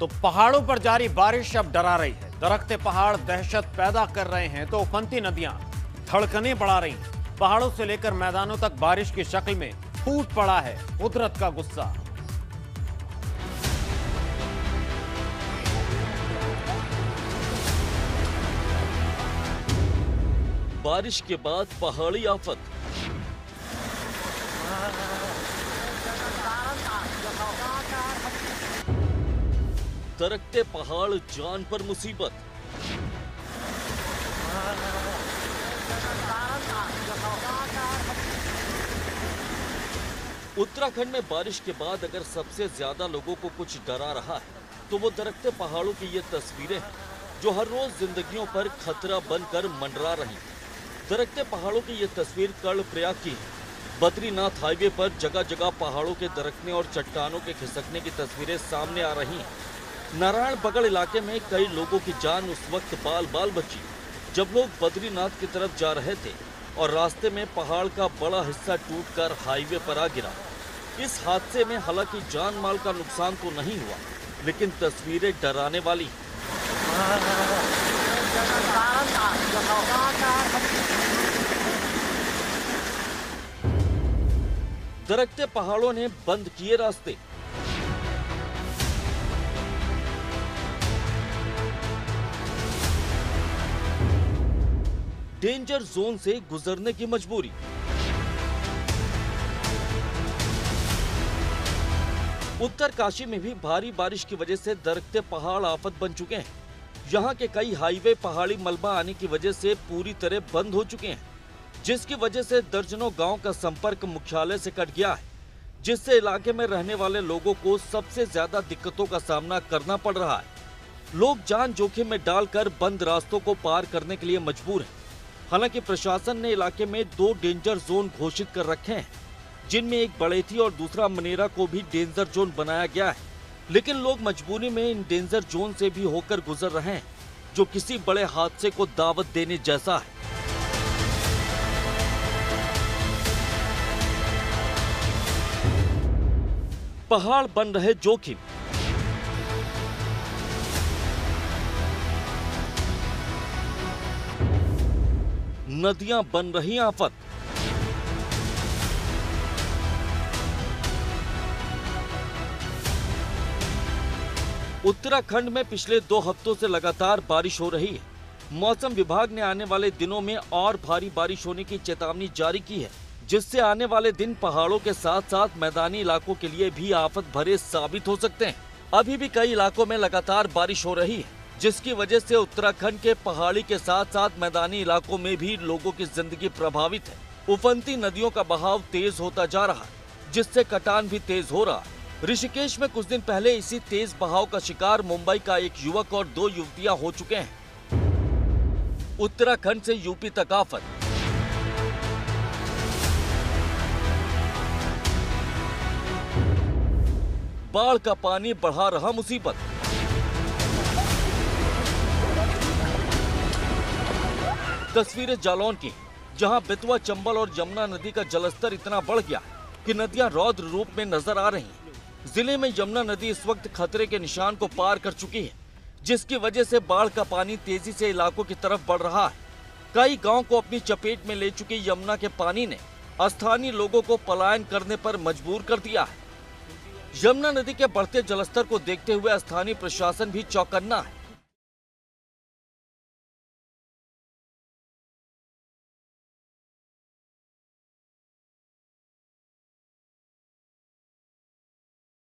तो पहाड़ों पर जारी बारिश अब डरा रही है। दरख्ते पहाड़ दहशत पैदा कर रहे हैं तो उफनती नदियां धड़कनें बढ़ा रही हैं। पहाड़ों से लेकर मैदानों तक बारिश की शक्ल में फूट पड़ा है कुदरत का गुस्सा। बारिश के बाद पहाड़ी आफत। दरकते पहाड़ जान पर मुसीबत। उत्तराखंड में बारिश के बाद अगर सबसे ज्यादा लोगों को कुछ डरा रहा है तो वो दरकते पहाड़ों की ये तस्वीरें हैं जो हर रोज जिंदगियों पर खतरा बनकर मंडरा रही हैं। दरकते पहाड़ों की ये तस्वीर कर्णप्रयाग की है। बद्रीनाथ हाईवे पर जगह जगह पहाड़ों के दरकने और चट्टानों के खिसकने की तस्वीरें सामने आ रही हैं। नारायण बगड़ इलाके में कई लोगों की जान उस वक्त बाल बाल बची जब लोग बद्रीनाथ की तरफ जा रहे थे और रास्ते में पहाड़ का बड़ा हिस्सा टूटकर हाईवे पर आ गिरा। इस हादसे में हालांकि जान माल का नुकसान तो नहीं हुआ, लेकिन तस्वीरें डराने वाली। दरकते पहाड़ों ने बंद किए रास्ते। डेंजर जोन से गुजरने की मजबूरी। उत्तरकाशी में भी भारी बारिश की वजह से दरकते पहाड़ आफत बन चुके हैं। यहाँ के कई हाईवे पहाड़ी मलबा आने की वजह से पूरी तरह बंद हो चुके हैं, जिसकी वजह से दर्जनों गांव का संपर्क मुख्यालय से कट गया है, जिससे इलाके में रहने वाले लोगों को सबसे ज्यादा दिक्कतों का सामना करना पड़ रहा है। लोग जान जोखिम में डालकर बंद रास्तों को पार करने के लिए मजबूर हैं। हालांकि प्रशासन ने इलाके में 2 डेंजर जोन घोषित कर रखे हैं, जिनमें एक बड़ेथी और दूसरा मनेरा को भी डेंजर जोन बनाया गया है। लेकिन लोग मजबूरी में इन डेंजर जोन से भी होकर गुजर रहे हैं, जो किसी बड़े हादसे को दावत देने जैसा है। पहाड़ बन रहे जोखिम। नदियां बन रही आफत। उत्तराखंड में पिछले 2 हफ्तों से लगातार बारिश हो रही है। मौसम विभाग ने आने वाले दिनों में और भारी बारिश होने की चेतावनी जारी की है, जिससे आने वाले दिन पहाड़ों के साथ साथ मैदानी इलाकों के लिए भी आफत भरे साबित हो सकते हैं। अभी भी कई इलाकों में लगातार बारिश हो रही है, जिसकी वजह से उत्तराखंड के पहाड़ी के साथ साथ मैदानी इलाकों में भी लोगों की जिंदगी प्रभावित है। उफनती नदियों का बहाव तेज होता जा रहा है, जिससे कटान भी तेज हो रहा है। ऋषिकेश में कुछ दिन पहले इसी तेज बहाव का शिकार मुंबई का एक युवक और 2 युवतियां हो चुके हैं। उत्तराखंड से यूपी तक आफत। बाढ़ का पानी बढ़ा रहा मुसीबत। तस्वीरें जालौन की, जहां बेतवा, चंबल और यमुना नदी का जलस्तर इतना बढ़ गया कि नदियां रौद्र रूप में नजर आ रही हैं। जिले में यमुना नदी इस वक्त खतरे के निशान को पार कर चुकी है, जिसकी वजह से बाढ़ का पानी तेजी से इलाकों की तरफ बढ़ रहा है। कई गांव को अपनी चपेट में ले चुकी यमुना के पानी ने स्थानीय लोगों को पलायन करने पर मजबूर कर दिया है। यमुना नदी के बढ़ते जलस्तर को देखते हुए स्थानीय प्रशासन भी चौकन्ना है।